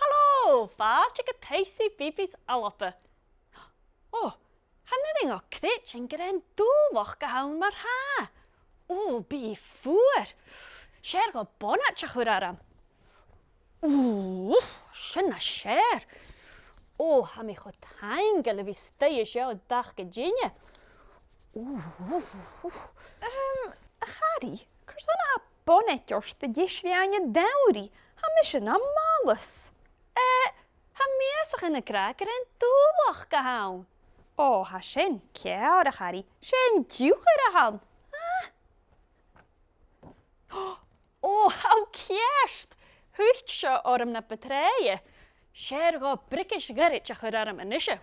hallo, vaartje geteisi bibis alappe. Han er ingen kvitsch en gren doelwach gehouden maar ha. Bi voer. Scher go bonnetje huraram. Schöne scher. Ha mi goed hangele wie stees jou dag geginje. Harry, Cursana bonnetjors de disvianje dauri. Han is een malus. Ha meesig in een kraker en doelwach gehouden. Ha shen kjære, Harry. Shen djugere han. Hou kjerst. Huitje orm na betreie. Scher go brikkes gerritje huraram en isje.